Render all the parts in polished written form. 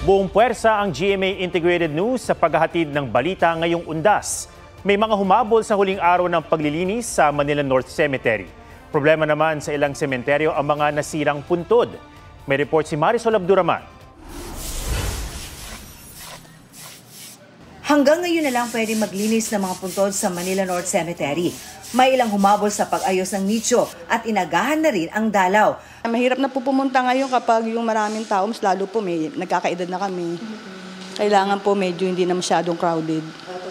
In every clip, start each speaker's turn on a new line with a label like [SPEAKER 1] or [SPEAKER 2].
[SPEAKER 1] Buong puwersa ang GMA Integrated News sa paghahatid ng balita ngayong undas. May mga humabol sa huling araw ng paglilinis sa Manila North Cemetery. Problema naman sa ilang sementeryo ang mga nasirang puntod. May report si Marisol Abduraman.
[SPEAKER 2] Hanggang ngayon na lang pwede maglinis ng mga puntod sa Manila North Cemetery. May ilang humabol sa pag-ayos ng nicho at inagahan na rin ang dalaw.
[SPEAKER 3] Mahirap na po pumunta ngayon kapag yung maraming tao, mas lalo po may nagkakaedad na kami. Kailangan po medyo hindi na masyadong crowded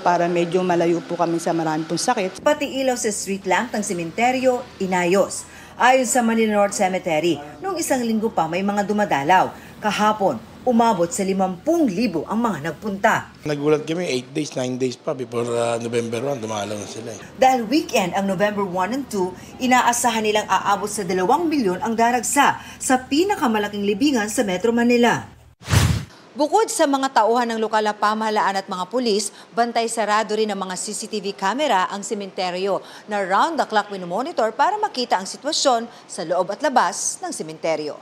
[SPEAKER 3] para medyo malayo po kami sa maraming pong sakit.
[SPEAKER 2] Pati ilaw sa street lamp ng sementeryo, inayos. Ayon sa Manila North Cemetery, noong isang linggo pa may mga dumadalaw. Kahapon, umabot sa 50,000 ang mga nagpunta.
[SPEAKER 4] Nagulat kami 8 days, 9 days pa before November 1, dumalaw na sila.
[SPEAKER 2] Dahil weekend ang November 1 and 2, inaasahan nilang aabot sa 2 milyon ang daragsa sa pinakamalaking libingan sa Metro Manila. Bukod sa mga tauhan ng lokal na pamahalaan at mga pulis, bantay sarado rin ng mga CCTV camera ang sementeryo na round-the-clock minomonitor para makita ang sitwasyon sa loob at labas ng sementeryo.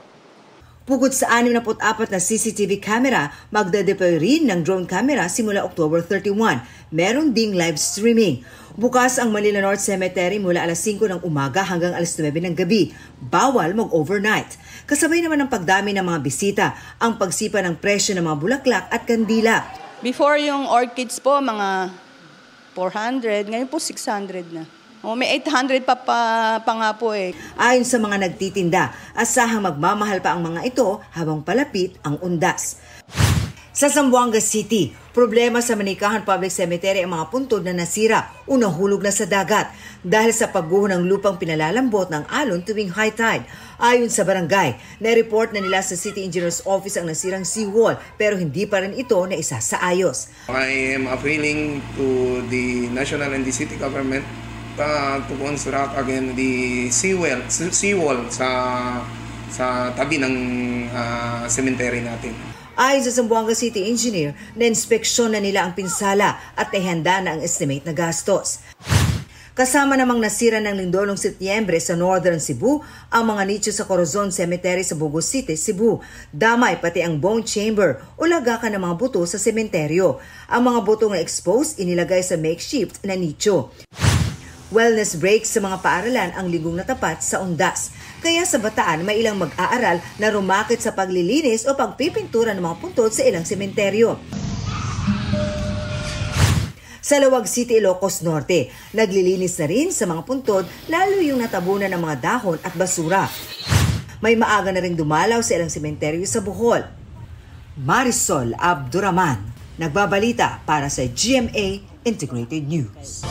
[SPEAKER 2] Bukod sa 64 na CCTV camera, magdadeploy rin ng drone camera simula October 31. Meron ding live streaming. Bukas ang Manila North Cemetery mula alas 5 ng umaga hanggang alas 9 ng gabi. Bawal mag-overnight. Kasabay naman ng pagdami ng mga bisita, ang pagsipa ng presyo ng mga bulaklak at kandila.
[SPEAKER 3] Before yung orchids po, mga 400, ngayon po 600 na. May 800 pa nga po eh.
[SPEAKER 2] Ayon sa mga nagtitinda, asahang magmamahal pa ang mga ito habang palapit ang undas. Sa Zamboanga City, problema sa Manikahan Public Cemetery ang mga puntod na nasira o nahulog na sa dagat dahil sa pagguho ng lupang pinalalambot ng alon tuwing high tide. Ayon sa barangay, na-report na nila sa City Engineer's Office ang nasirang seawall pero hindi pa rin ito na isa sa ayos.
[SPEAKER 5] I am appealing to the national and the city government to construct again the seawall sa tabi ng cemetery natin.
[SPEAKER 2] Ayon sa Zamboanga City Engineer, na-inspeksyon na nila ang pinsala at ihanda na ang estimate na gastos. Kasama namang nasira ng lindol noong Setyembre sa Northern Cebu ang mga nicho sa Corazon Cemetery sa Bugo City, Cebu. Damay pati ang bone chamber o lagakan ng mga buto sa sementeryo. Ang mga buto na exposed inilagay sa makeshift na nicho. Wellness breaks sa mga paaralan ang linggong natapat sa undas. Kaya sa Bataan may ilang mag-aaral na rumakit sa paglilinis o pagpipintura ng mga puntod sa ilang sementeryo. Sa Lawag City, Ilocos Norte, naglilinis na rin sa mga puntod lalo yung natabunan ng mga dahon at basura. May maaga na rin dumalaw sa ilang sementeryo sa Bohol. Marisol Abduraman, nagbabalita para sa GMA Integrated News.